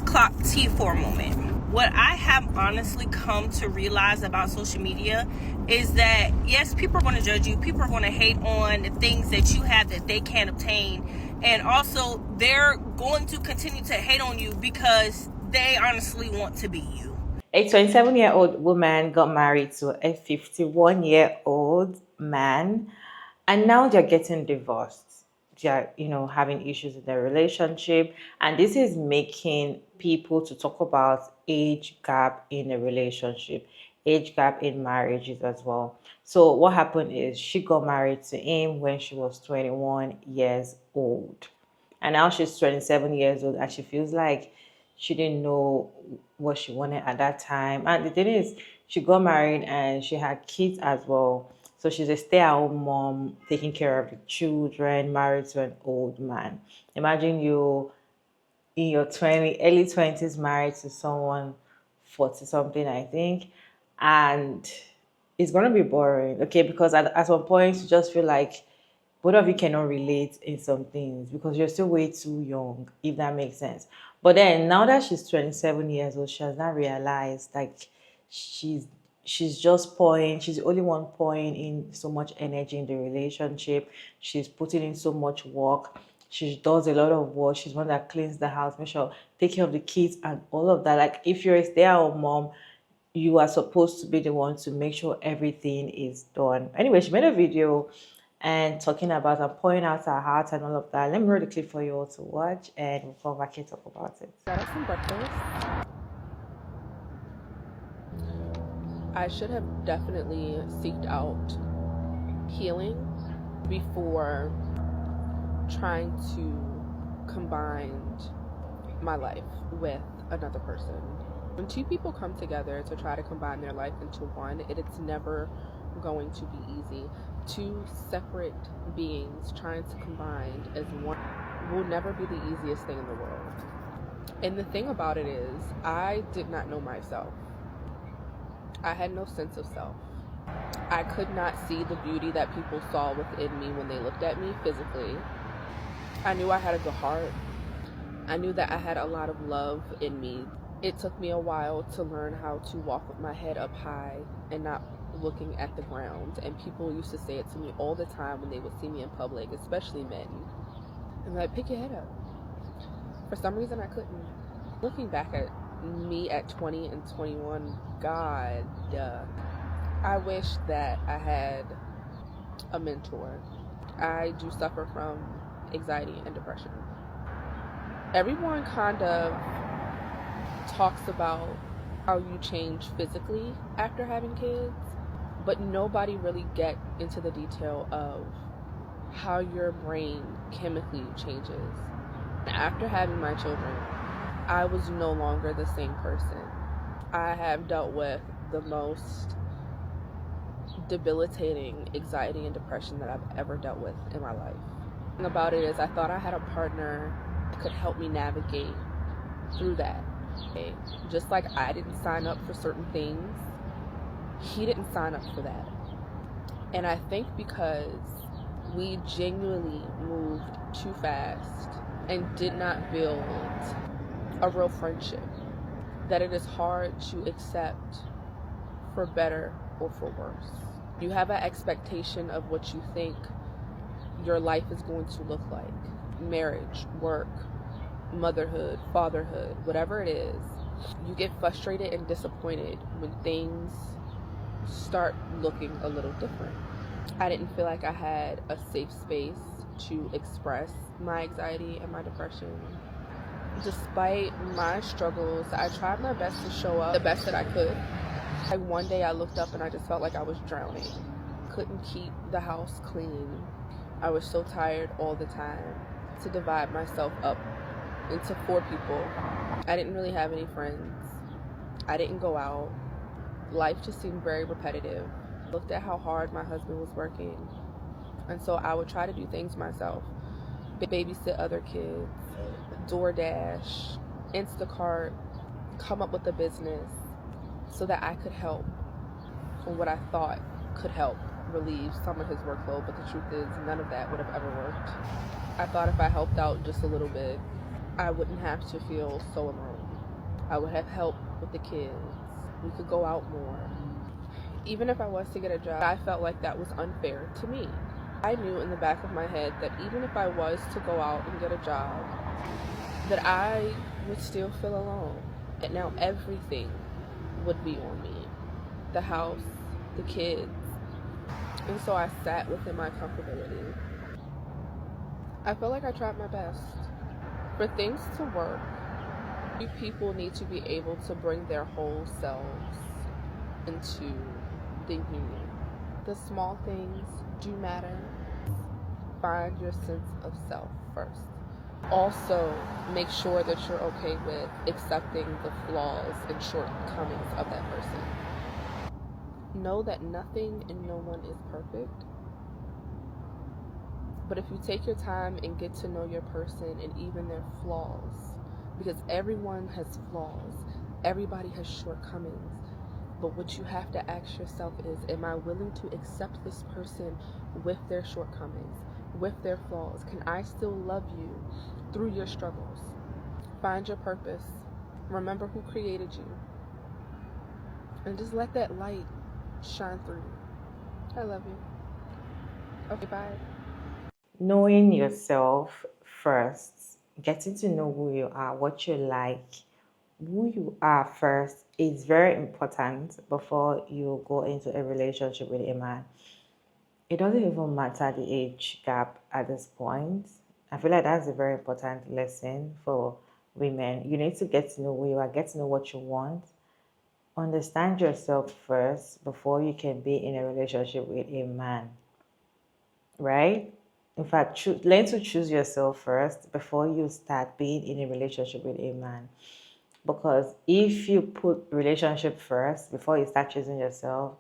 clock T for a moment. What I have honestly come to realize about social media is that, yes, people are going to judge you. People are going to hate on the things that you have that they can't obtain. And also, they're going to continue to hate on you because they honestly want to be you. A 27-year-old woman got married to a 51-year-old man, and now they're getting divorced. They're, having issues in their relationship, and this is making people to talk about age gap in a relationship, age gap in marriages as well. So what happened is she got married to him when she was 21 years old, and now she's 27 years old, and she feels like she didn't know what she wanted at that time. And the thing is, she got married and she had kids as well. So she's a stay-at-home mom, taking care of the children, married to an old man. Imagine you in your early 20s, married to someone 40 something, I think, and it's gonna be boring, okay? Because at some point you just feel like both of you cannot relate in some things because you're still way too young, if that makes sense. But then now that she's 27 years old, she has not realized like she's she's the only one pouring in so much energy in the relationship. She's putting in so much work. She does a lot of work. She's one that cleans the house, make sure take care of the kids and all of that. Like if you're a stay-at-home mom, you are supposed to be the one to make sure everything is done. Anyway, she made a video and talking about and pouring out her heart and all of that. Let me roll the clip for you all to watch and we'll come back and talk about it. Got us some breakfast. I should have definitely seeked out healing before trying to combine my life with another person. When two people come together to try to combine their life into one, it's never going to be easy. Two separate beings trying to combine as one will never be the easiest thing in the world. And the thing about it is, I did not know myself. I had no sense of self. I could not see the beauty that people saw within me when they looked at me physically. I knew I had a good heart. I knew that I had a lot of love in me. It took me a while to learn how to walk with my head up high and not looking at the ground. And people used to say it to me all the time when they would see me in public, especially men. And like, pick your head up. For some reason, I couldn't. Looking back at me at 20 and 21, God, I wish that I had a mentor. I do suffer from anxiety and depression. Everyone kind of talks about how you change physically after having kids, but nobody really get into the detail of how your brain chemically changes. After having my children, I was no longer the same person. I have dealt with the most debilitating anxiety and depression that I've ever dealt with in my life. The thing about it is I thought I had a partner that could help me navigate through that. Just like I didn't sign up for certain things, he didn't sign up for that. And I think because we genuinely moved too fast and did not build a real friendship, that it is hard to accept for better or for worse. You have an expectation of what you think your life is going to look like. Marriage, work, motherhood, fatherhood, whatever it is. You get frustrated and disappointed when things start looking a little different. I didn't feel like I had a safe space to express my anxiety and my depression. Despite my struggles, I tried my best to show up the best that I could. Like one day I looked up and I just felt like I was drowning. Couldn't keep the house clean. I was so tired all the time. To divide myself up into 4 people. I didn't really have any friends. I didn't go out. Life just seemed very repetitive. Looked at how hard my husband was working. And so I would try to do things myself. Babysit other kids, DoorDash, Instacart, come up with a business so that I could help on what I thought could help relieve some of his workload, but the truth is none of that would have ever worked. I thought if I helped out just a little bit, I wouldn't have to feel so alone. I would have help with the kids. We could go out more. Even if I was to get a job, I felt like that was unfair to me. I knew in the back of my head that even if I was to go out and get a job, that I would still feel alone. And now everything would be on me. The house, the kids. And so I sat within my comfortability. I felt like I tried my best. For things to work, you people need to be able to bring their whole selves into the union. The small things do matter. Find your sense of self first. Also, make sure that you're okay with accepting the flaws and shortcomings of that person. Know that nothing and no one is perfect. But if you take your time and get to know your person and even their flaws, because everyone has flaws, everybody has shortcomings, but what you have to ask yourself is, am I willing to accept this person with their shortcomings, with their flaws? Can I still love you through your struggles? Find your purpose. Remember who created you. And just let that light shine through you. I love you. Okay, bye. Knowing yourself first, getting to know who you are, what you like, who you are first is very important before you go into a relationship with a man. It doesn't even matter the age gap at this point. I feel like that's a very important lesson for women. You need to get to know who you are, get to know what you want, understand yourself first before you can be in a relationship with a man, right? In fact, learn to choose yourself first before you start being in a relationship with a man. Because if you put relationship first before you start choosing yourself,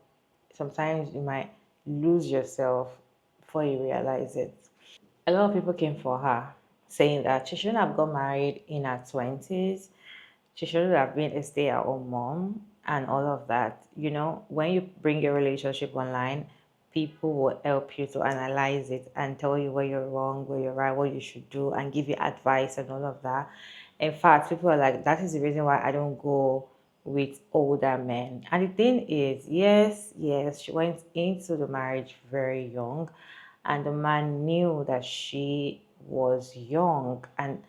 sometimes you might lose yourself before you realize it. A lot of people came for her saying that she shouldn't have got married in her 20s. She should have been a stay-at-home mom and all of that. You know, when you bring your relationship online, people will help you to analyze it and tell you where you're wrong, where you're right, what you should do, and give you advice and all of that. In fact, people are like, that is the reason why I don't go with older men. And the thing is, yes, she went into the marriage very young, and the man knew that she was young. And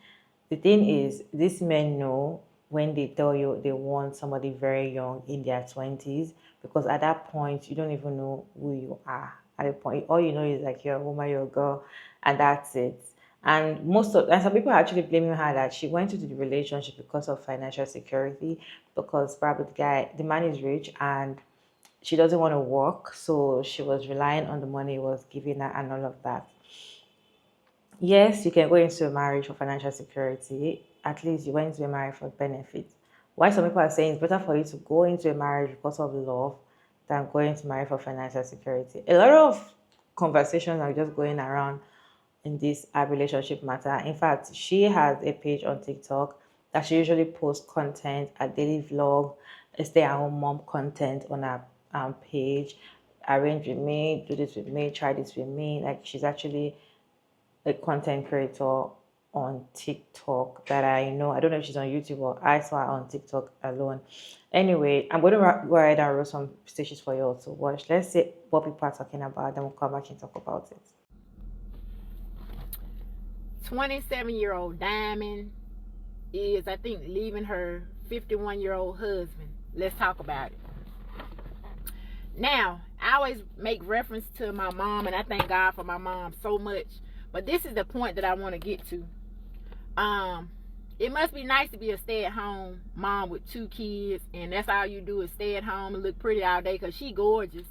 the thing is, these men know when they tell you they want somebody very young in their 20s, because at that point you don't even know who you are. At the point, all you know is like you're a woman, you're a girl, and that's it. And some people are actually blaming her that she went into the relationship because of financial security, because probably the man is rich and she doesn't want to work, so she was relying on the money he was giving her and all of that. Yes, you can go into a marriage for financial security. At least you went into a marriage for benefits. Why some people are saying it's better for you to go into a marriage because of love than going to marry for financial security. A lot of conversations are just going around in this relationship matter. In fact, she has a page on TikTok that she usually posts content, a daily vlog, a stay-at-home mom content on her page. Arrange with me, do this with me, try this with me. Like, she's actually a content creator on TikTok that I know. I don't know if she's on YouTube or I saw her on TikTok alone. Anyway, I'm going to go ahead and roll some stitches for you all to watch. Let's see what people are talking about, then we'll come back and talk about it. 27-year-old Diamond is, I think, leaving her 51-year-old husband. Let's talk about it. Now, I always make reference to my mom, and I thank God for my mom so much. But this is the point that I want to get to. It must be nice to be a stay-at-home mom with 2 kids, and that's all you do is stay at home and look pretty all day, because she gorgeous,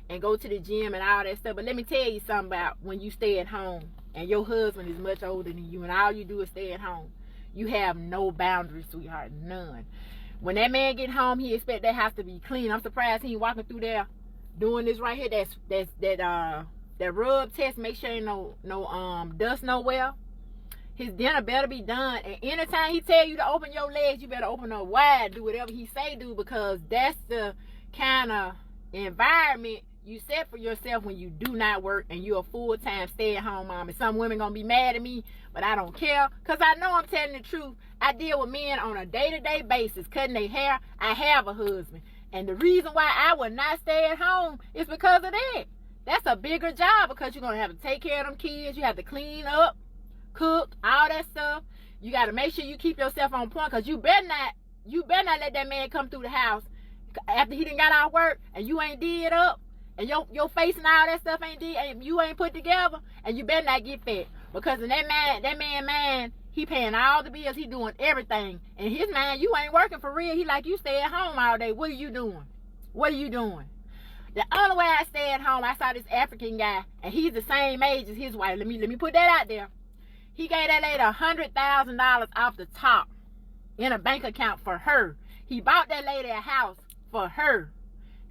and go to the gym and all that stuff. But let me tell you something about when you stay at home and your husband is much older than you and all you do is stay at home. You have no boundaries, sweetheart, none. When that man get home, he expect that house to be clean. I'm surprised he ain't walking through there doing this right here. That rub test, make sure ain't no dust nowhere. His dinner better be done, and anytime he tell you to open your legs, you better open up wide. Do whatever he say do, because that's the kind of environment you set for yourself when you do not work and you're a full-time stay-at-home mom. And some women gonna be mad at me, but I don't care, because I know I'm telling the truth. I deal with men on a day-to-day basis, cutting their hair. I have a husband. And the reason why I would not stay at home is because of that. That's a bigger job, because you're gonna have to take care of them kids. You have to clean up, cook, all that stuff. You got to make sure you keep yourself on point, because you better not let that man come through the house after he done got out of work and you ain't did up, and your face and all that stuff ain't did, and you ain't put together, and you better not get fat, because in that man, he paying all the bills, he doing everything. And his man, you ain't working for real. He like, you stay at home all day. What are you doing? What are you doing? The only way I stay at home, I saw this African guy, and he's the same age as his wife. Let me put that out there. He gave that lady $100,000 off the top in a bank account for her. He bought that lady a house for her.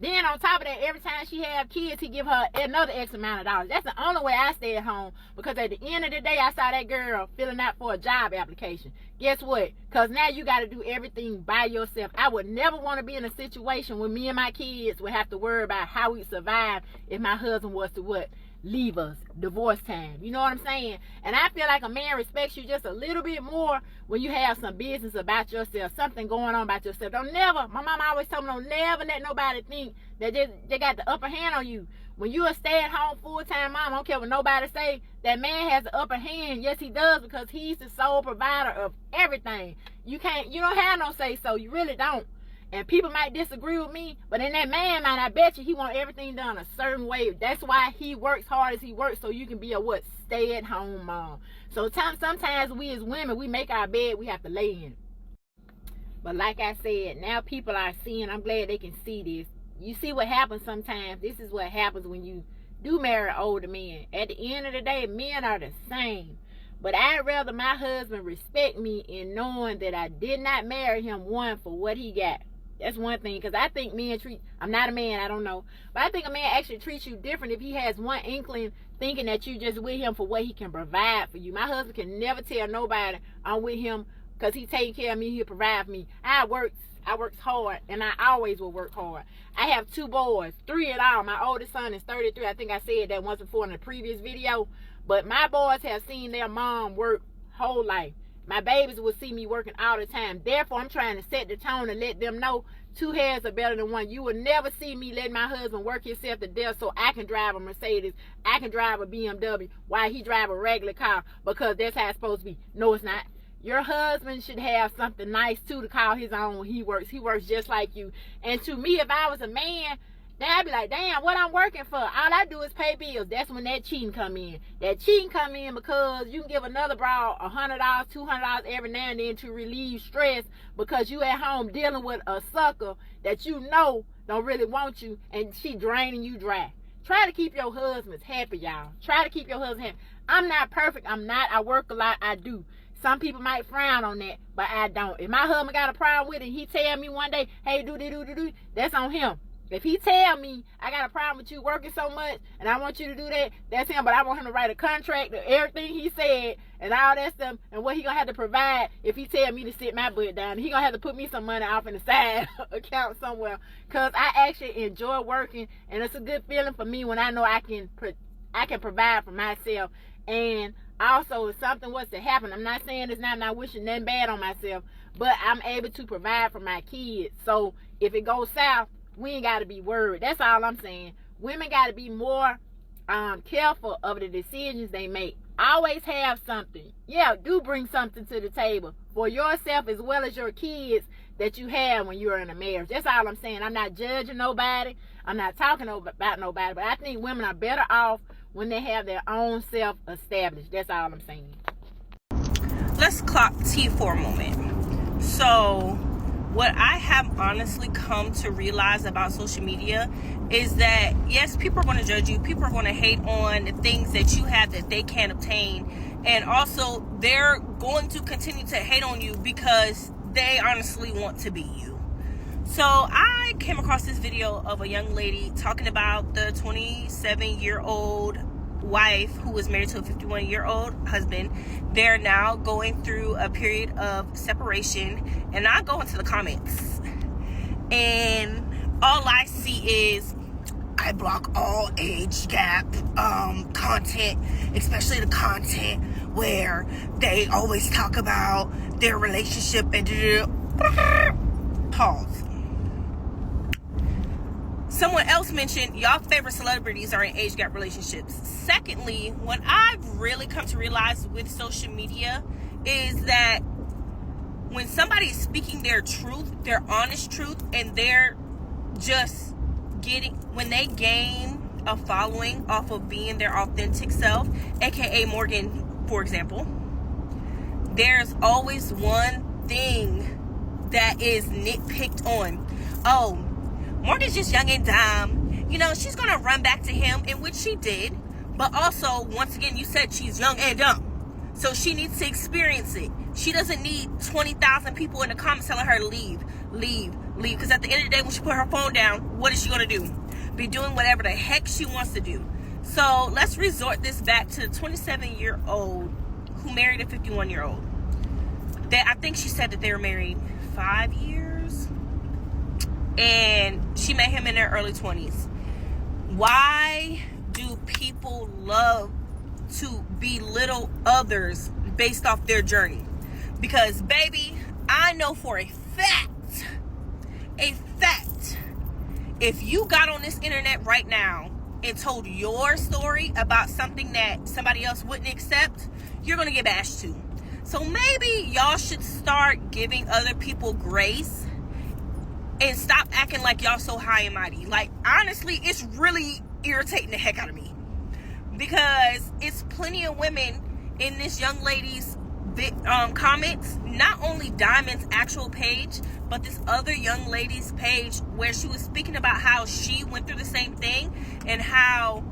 Then on top of that, every time she have kids, he give her another X amount of dollars. That's the only way I stay at home, because at the end of the day, I saw that girl filling out for a job application. Guess what? Because now you got to do everything by yourself. I would never want to be in a situation where me and my kids would have to worry about how we survive if my husband was to what? Leave us, divorce time. You know what I'm saying? And I feel like a man respects you just a little bit more when you have some business about yourself, something going on about yourself. My mama always told me, don't never let nobody think that they got the upper hand on you. When you a stay-at-home full-time mom, I don't care what nobody say, that man has the upper hand. Yes, he does, because he's the sole provider of everything. You don't have no say so. You really don't. And people might disagree with me, but in that man mind, I bet you he want everything done a certain way. That's why he works hard as he works, so you can be a stay-at-home mom. So sometimes we as women, we make our bed, we have to lay in it. But like I said, now people are seeing, I'm glad they can see this. You see what happens sometimes. This is what happens when you do marry older men. At the end of the day, men are the same. But I'd rather my husband respect me in knowing that I did not marry him, one, for what he got. That's one thing, because I think men I'm not a man, I don't know, but I think a man actually treats you different if he has one inkling thinking that you just with him for what he can provide for you. My husband can never tell nobody I'm with him because he taking care of me, he'll provide for me. I works hard, and I always will work hard. I have 2 boys, 3 in all. My oldest son is 33. I think I said that once before in the previous video, but my boys have seen their mom work whole life. My babies will see me working all the time. Therefore, I'm trying to set the tone and let them know 2 heads are better than 1. You will never see me letting my husband work himself to death so I can drive a Mercedes, I can drive a BMW, while he drive a regular car, because that's how it's supposed to be. No, it's not. Your husband should have something nice too to call his own when he works. He works just like you. And to me, if I was a man, then I'd be like, damn, what I'm working for? All I do is pay bills. That's when that cheating come in. That cheating come in because you can give another broad $100, $200 every now and then to relieve stress, because you at home dealing with a sucker that you know don't really want you, and she draining you dry. Try to keep your husbands happy, y'all. Try to keep your husband happy. I'm not perfect. I'm not. I work a lot. I do. Some people might frown on that, but I don't. If my husband got a problem with it, and he tell me one day, hey, do, that's on him. If he tell me I got a problem with you working so much and I want you to do that, that's him. But I want him to write a contract of everything he said and all that stuff, and what he gonna have to provide if he tell me to sit my butt down. He gonna have to put me some money off in the side account somewhere, because I actually enjoy working, and it's a good feeling for me when I know I can provide for myself. And also, if something was to happen, I'm not saying I'm not wishing nothing bad on myself, but I'm able to provide for my kids. So if it goes south, we ain't got to be worried. That's all I'm saying. Women got to be more careful of the decisions they make. Always have something. Yeah, do bring something to the table for yourself as well as your kids that you have when you're in a marriage. That's all I'm saying. I'm not judging nobody. I'm not talking about nobody. But I think women are better off when they have their own self established. That's all I'm saying. Let's clock T for a moment. So what I have honestly come to realize about social media is that, yes, people are going to judge you. People are going to hate on the things that you have that they can't obtain. And also, they're going to continue to hate on you because they honestly want to be you. So I came across this video of a young lady talking about the 27-year-old wife who was married to a 51-year-old husband. They're now going through a period of separation, and I go into the comments and all I see is, I block all age gap content, especially the content where they always talk about their relationship and pause. Someone else mentioned y'all favorite celebrities are in age gap relationships. Secondly, what I've really come to realize with social media is that when somebody is speaking their truth, their honest truth, and they're just when they gain a following off of being their authentic self, aka Morgan, for example, there's always one thing that is nitpicked on. Oh, Morgan's just young and dumb. You know, she's gonna run back to him, in which she did. But also, once again, you said she's young and dumb. So she needs to experience it. She doesn't need 20,000 people in the comments telling her to leave. Because at the end of the day, when she put her phone down, what is she gonna do? Be doing whatever the heck she wants to do. So let's resort this back to the 27-year-old who married a 51-year-old. I think she said that they were married 5 years. And she met him in their early 20s. Why do people love to belittle others based off their journey? Because, baby, I know for a fact, if you got on this internet right now and told your story about something that somebody else wouldn't accept, you're going to get bashed too. So maybe y'all should start giving other people grace and stop acting like y'all so high and mighty. Like, honestly, it's really irritating the heck out of me. Because it's plenty of women in this young lady's comments. Not only Diamond's actual page, but this other young lady's page where she was speaking about how she went through the same thing and how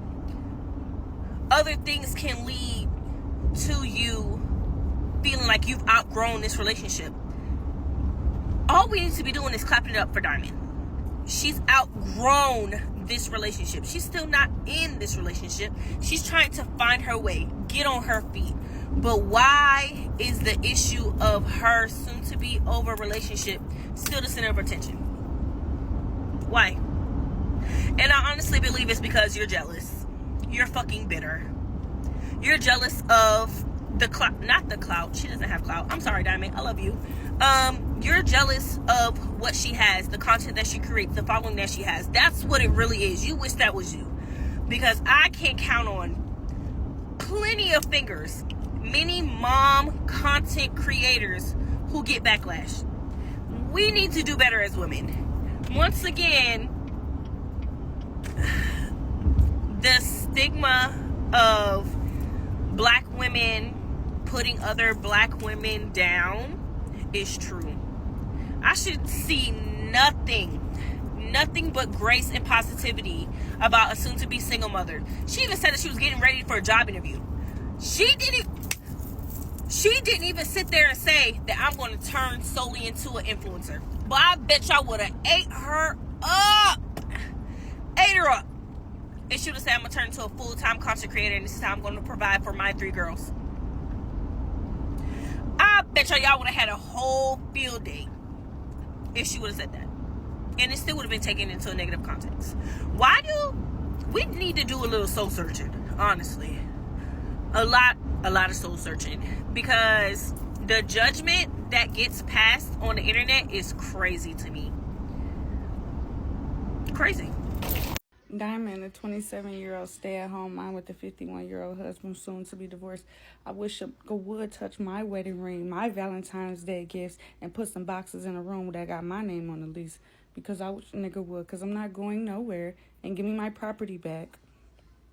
other things can lead to you feeling like you've outgrown this relationship. All we need to be doing is clapping it up for Diamond. She's outgrown this relationship. She's still not in this relationship. She's trying to find her way, get on her feet. But why is the issue of her soon-to-be over relationship still the center of attention? Why? And I honestly believe it's because you're jealous. You're fucking bitter. You're jealous of the clout. Not the clout. She doesn't have clout. I'm sorry, Diamond. I love you. You're jealous of what she has, the content that she creates, the following that she has. That's what it really is. You wish that was you. Because I can't count on plenty of fingers, many mom content creators who get backlash. We need to do better as women. Once again, the stigma of black women putting other black women down is true. I should see nothing but grace and positivity about a soon-to-be single mother. She even said that she was getting ready for a job interview. She didn't even sit there and say that I'm going to turn solely into an influencer. But I bet y'all would have ate her up. It should have said, I'm going to turn into a full-time content creator, and this is how I'm going to provide for my 3 girls. I bet y'all would have had a whole field day if she would have said that. And it still would have been taken into a negative context. Why do we need to do a little soul searching, honestly? A lot of soul searching. Because the judgment that gets passed on the internet is crazy to me. Crazy. Diamond, a 27-year-old stay-at-home mom with a 51-year-old husband, soon to be divorced. I wish a would touch my wedding ring, my Valentine's Day gifts, and put some boxes in a room that got my name on the lease. Because I wish a nigga would, because I'm not going nowhere. And give me my property back.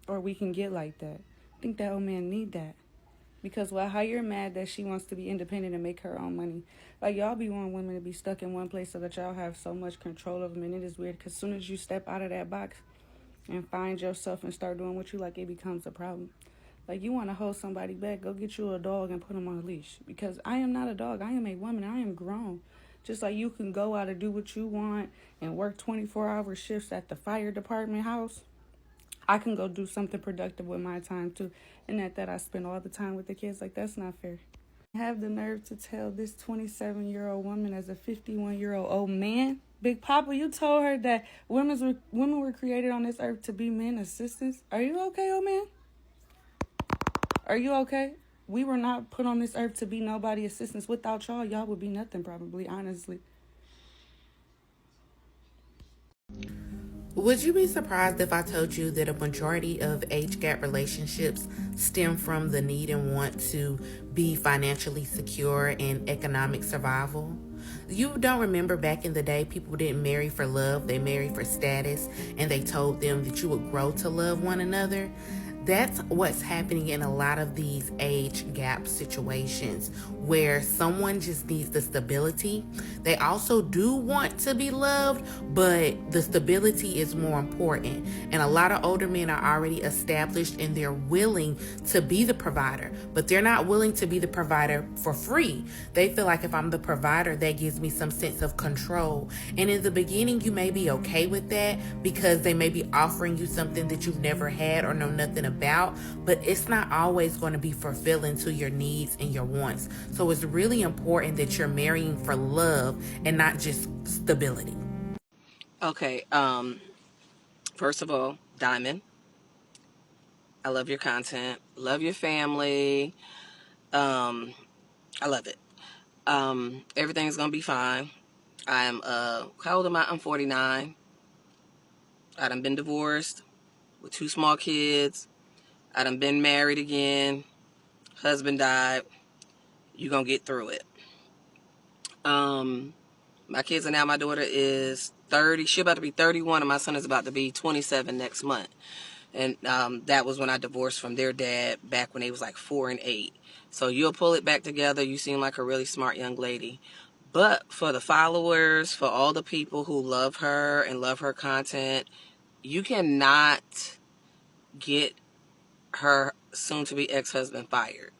Or we can get like that. I think that old man need that. Because, well, how you're mad that she wants to be independent and make her own money. Like, y'all be wanting women to be stuck in one place so that y'all have so much control of them. And it is weird, because as soon as you step out of that box and find yourself and start doing what you like, it becomes a problem. Like, you want to hold somebody back, go get you a dog and put him on a leash. Because I am not a dog. I am a woman. I am grown. Just like you can go out and do what you want and work 24-hour shifts at the fire department house, I can go do something productive with my time, too. And at that, I spend all the time with the kids. Like, that's not fair. I have the nerve to tell this 27-year-old woman as a 51-year-old old man Big Papa, you told her that women were created on this earth to be men assistants. Are you okay, old man? Are you okay? We were not put on this earth to be nobody assistants. Without y'all, y'all would be nothing probably, honestly. Would you be surprised if I told you that a majority of age gap relationships stem from the need and want to be financially secure and economic survival? You don't remember back in the day, people didn't marry for love, they married for status, and they told them that you would grow to love one another? That's what's happening in a lot of these age gap situations where someone just needs the stability. They also do want to be loved, but the stability is more important. And a lot of older men are already established and they're willing to be the provider, but they're not willing to be the provider for free. They feel like if I'm the provider, that gives me some sense of control. And in the beginning, you may be okay with that because they may be offering you something that you've never had or know nothing about, but it's not always going to be fulfilling to your needs and your wants. So it's really important that you're marrying for love and not just stability. Okay, first of all, Diamond, I love your content, love your family. I love it. Everything's gonna be fine. I'm how old am I? I'm 49. I done been divorced with 2 small kids. I done been married again. Husband died. You gonna get through it. My kids are now, my daughter is 30. She's about to be 31, and my son is about to be 27 next month. And that was when I divorced from their dad back when they was like 4 and 8. So you'll pull it back together. You seem like a really smart young lady. But for the followers, for all the people who love her and love her content, you cannot get her soon-to-be ex-husband fired.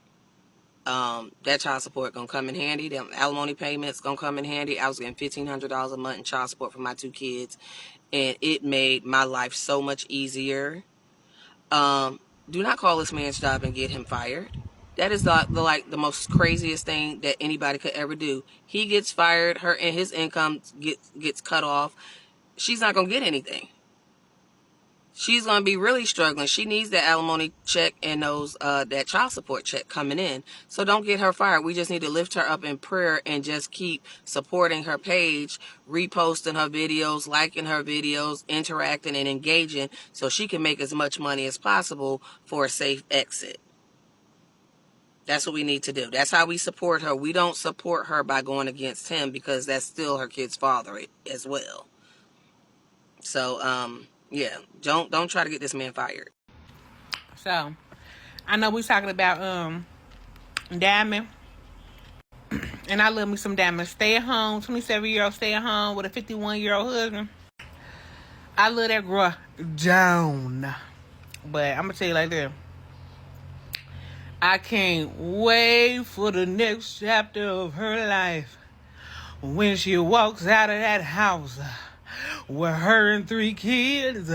That child support gonna come in handy. Them alimony payments gonna come in handy. I was getting $1,500 a month in child support for my 2 kids, and it made my life so much easier. Do not call this man's job and get him fired. That is the most craziest thing that anybody could ever do. He gets fired, her and his income gets cut off. She's not gonna get anything. She's gonna be really struggling. She needs that alimony check and those that child support check coming in. So don't get her fired. We just need to lift her up in prayer and just keep supporting her page, reposting her videos, liking her videos, interacting and engaging so she can make as much money as possible for a safe exit. That's what we need to do. That's how we support her. We don't support her by going against him because that's still her kid's father as well. So, yeah, don't try to get this man fired. So, I know we talking about Diamond, and I love me some Diamond. Stay at home, 27-year-old stay at home with a 51-year-old husband. I love that girl down, but I'm gonna tell you like this. I can't wait for the next chapter of her life when she walks out of that house with her and 3 kids,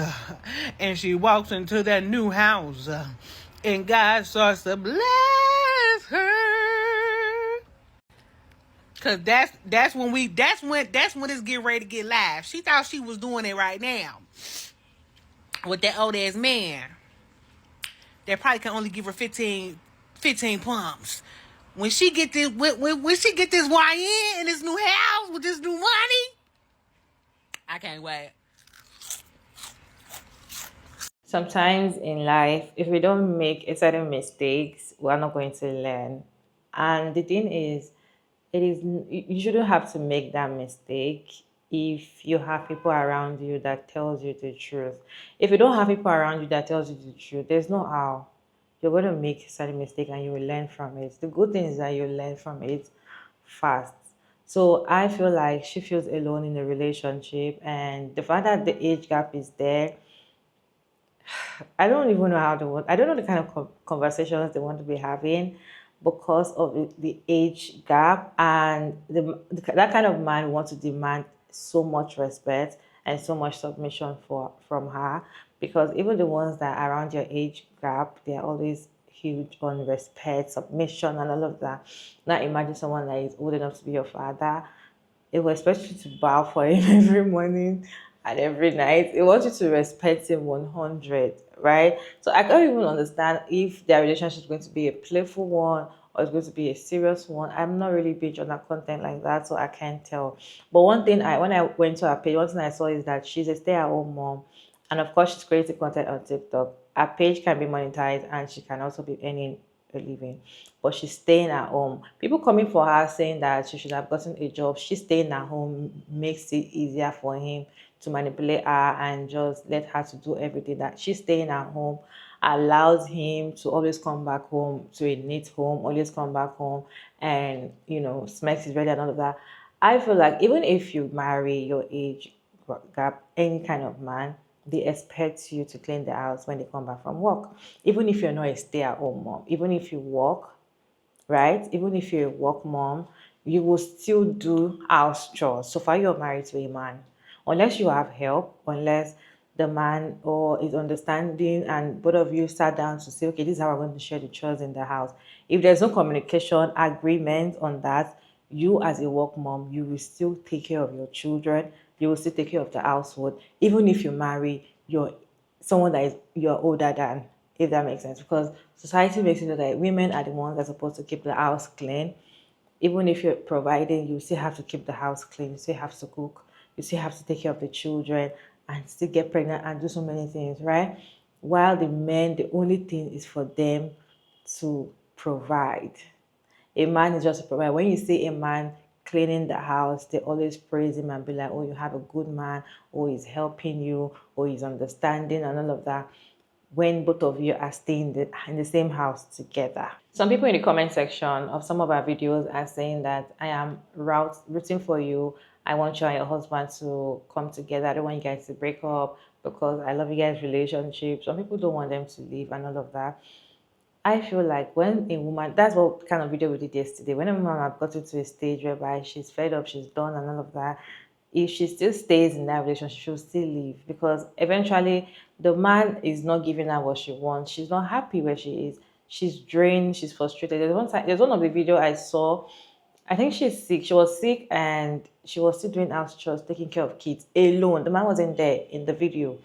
and she walks into that new house, and God starts to bless her. Cause that's when it's getting ready to get live. She thought she was doing it right now with that old ass man that probably can only give her 15 plums. When she get this when she get this YN in this new house with this new money, I can't wait. Sometimes in life, if we don't make a certain mistakes, we're not going to learn. And the thing is, you shouldn't have to make that mistake if you have people around you that tells you the truth. If you don't have people around you that tells you the truth, there's no how. You're going to make a certain mistake and you will learn from it. The good thing is that you learn from it fast. So I feel like she feels alone in the relationship, and the fact that the age gap is there, I don't even know how to work. I don't know the kind of conversations they want to be having because of the age gap, and that kind of man wants to demand so much respect and so much submission from her, because even the ones that are around your age gap, they're always huge on respect, submission, and all of that. Now imagine someone that is old enough to be your father. It will expect you to bow for him every morning and every night. It wants you to respect him 100, right? So I can't even understand if their relationship is going to be a playful one or it's going to be a serious one. I'm not really big on that content like that, so I can't tell. But one thing when I went to her page, one thing I saw is that she's a stay-at-home mom. And of course, she's creating content on TikTok. Her page can be monetized and she can also be earning a living, but she's staying at home. People coming for her saying that she should have gotten a job. She's staying at home makes it easier for him to manipulate her and just let her to do everything. That she's staying at home allows him to always come back home to a neat home, always come back home and smacks his ready and all of that. I feel like even if you marry your age gap, any kind of man, they expect you to clean the house when they come back from work. Even if you're not a stay-at-home mom, even if you work, right? Even if you're a work mom, you will still do house chores. So far, you're married to a man. Unless you have help, unless the man or is understanding and both of you sat down to say, okay, this is how we're going to share the chores in the house. If there's no communication, agreement on that, you as a work mom, you will still take care of your children. You will still take care of the household, even if you marry someone that is you're older than, if that makes sense. Because society makes it look like women are the ones that are supposed to keep the house clean. Even if you're providing, you still have to keep the house clean. You still have to cook. You still have to take care of the children and still get pregnant and do so many things, right? While the men, the only thing is for them to provide. A man is just a provider. When you see a man cleaning the house, they always praise him and be like, oh, you have a good man, or he's helping you, or he's understanding, and all of that. When both of you are staying in the same house together. Some people in the comment section of some of our videos are saying that I am rooting for you. I want you and your husband to come together. I don't want you guys to break up because I love you guys' relationship. Some people don't want them to leave and all of that. I feel like when a woman, that's what kind of video we did yesterday, when a woman has gotten to a stage whereby she's fed up, she's done and all of that, if she still stays in that relationship, she'll still leave because eventually the man is not giving her what she wants. She's not happy where she is. She's drained, she's frustrated. There's one of the video I saw, I think she's sick. She was sick and she was still doing house chores, taking care of kids alone. The man wasn't there in the video.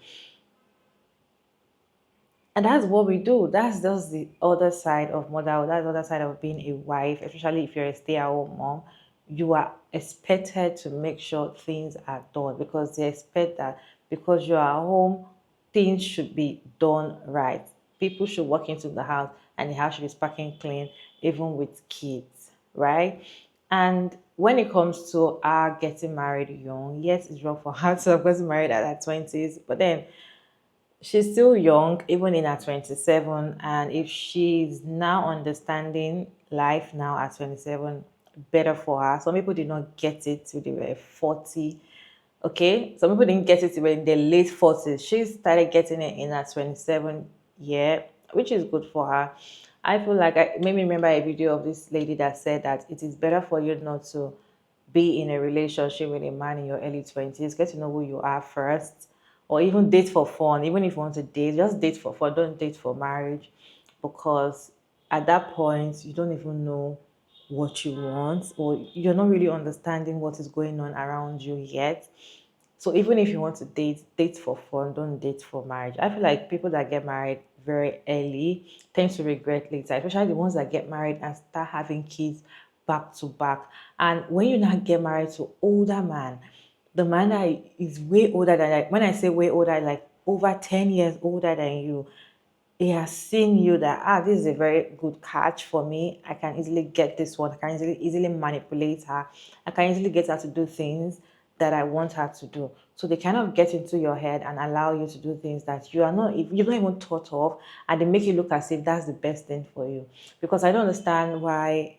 And that's what we do. That's just the other side of motherhood. That's the other side of being a wife, especially if you're a stay-at-home mom. You are expected to make sure things are done because they expect that because you are home, things should be done right. People should walk into the house and the house should be sparkling clean, even with kids, right? And when it comes to her getting married young, yes, it's wrong for her to have gotten married at her 20s, but then she's still young, even in her 27, and if she's now understanding life now at 27, better for her. Some people did not get it till they were 40. Okay, some people didn't get it till in their late 40s. She started getting it in her 27 year, which is good for her. I feel like I made me remember a video of this lady that said that it is better for you not to be in a relationship with a man in your early 20s. Get to know who you are first, or even date for fun. Even if you want to date, just date for fun. Don't date for marriage, because at that point you don't even know what you want, or you're not really understanding what is going on around you yet. So even if you want to date for fun, don't date for marriage. I feel like people that get married very early tend to regret later, especially the ones that get married and start having kids back to back. And when you now get married to older man, the man that is way older than, like, when I say way older, like over 10 years older than you, he has seen you that, this is a very good catch for me. I can easily get this one. I can easily manipulate her. I can easily get her to do things that I want her to do. So they kind of get into your head and allow you to do things that you've not even thought of, and they make you look as if that's the best thing for you. Because I don't understand why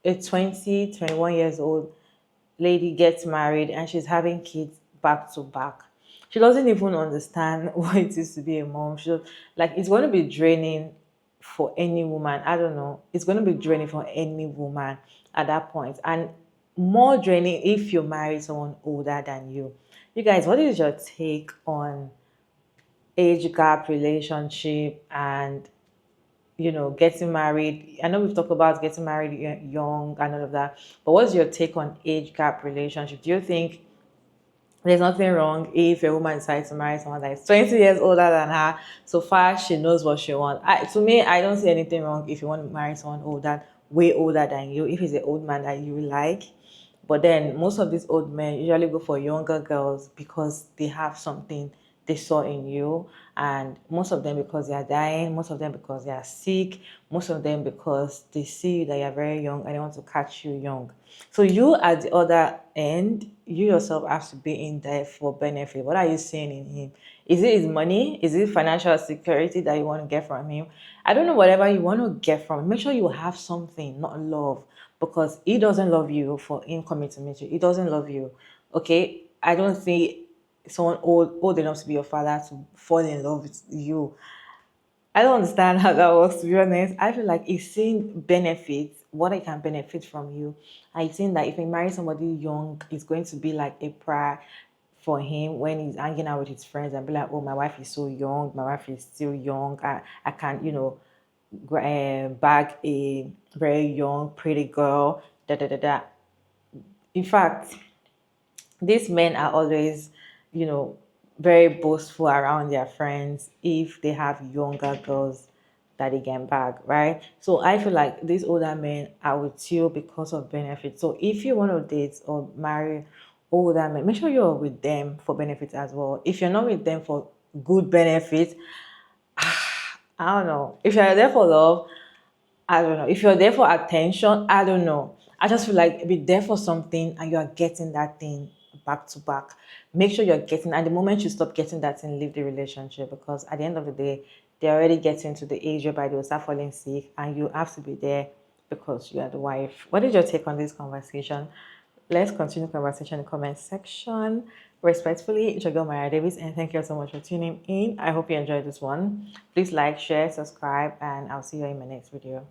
a 21 years old lady gets married and she's having kids back to back. She doesn't even understand what it is to be a mom. It's going to be draining for any woman. I don't know. It's going to be draining for any woman at that point. And more draining if you marry someone older than you. You guys, what is your take on age gap relationship and getting married. I know we've talked about getting married young and all of that, but what's your take on age gap relationship? Do you think there's nothing wrong if a woman decides to marry someone that is 20 years older than her, so far she knows what she wants? To me, I don't see anything wrong if you want to marry someone older, way older than you, if he's an old man that you like. But then most of these old men usually go for younger girls because they have something they saw in you. And most of them because they are dying, most of them because they are sick, most of them because they see that you're very young and they want to catch you young. So you at the other end, you yourself have to be in there for benefit. What are you seeing in him? Is it his money? Is it financial security that you want to get from him? I don't know, whatever you want to get from him. Make sure you have something, not love. Because he doesn't love you for him coming to meet you. He doesn't love you. Okay? I don't think someone old enough to be your father to fall in love with you. I don't understand how that works, to be honest. I feel like he's seeing benefits, what I can benefit from you. I think that if he marries somebody young, it's going to be like a prayer for him when he's hanging out with his friends and be like, oh, my wife is so young, my wife is still young, I can't, bag a very young, pretty girl, da da da da. In fact, these men are always, very boastful around their friends if they have younger girls that they can bag, right? So I feel like these older men are with you because of benefits. So if you want to date or marry older men, make sure you're with them for benefits as well. If you're not with them for good benefits, I don't know. If you're there for love, I don't know. If you're there for attention, I don't know. I just feel like be there for something and you are getting that thing back to back. Make sure you're getting, and the moment you stop getting that thing, leave the relationship, because at the end of the day, they're already getting to the age whereby they will start falling sick and you have to be there because you are the wife. What is your take on this conversation? Let's continue the conversation in the comment section. Respectfully, it's your girl Maya Davis, and thank you so much for tuning in. I hope you enjoyed this one. Please like, share, subscribe, and I'll see you in my next video.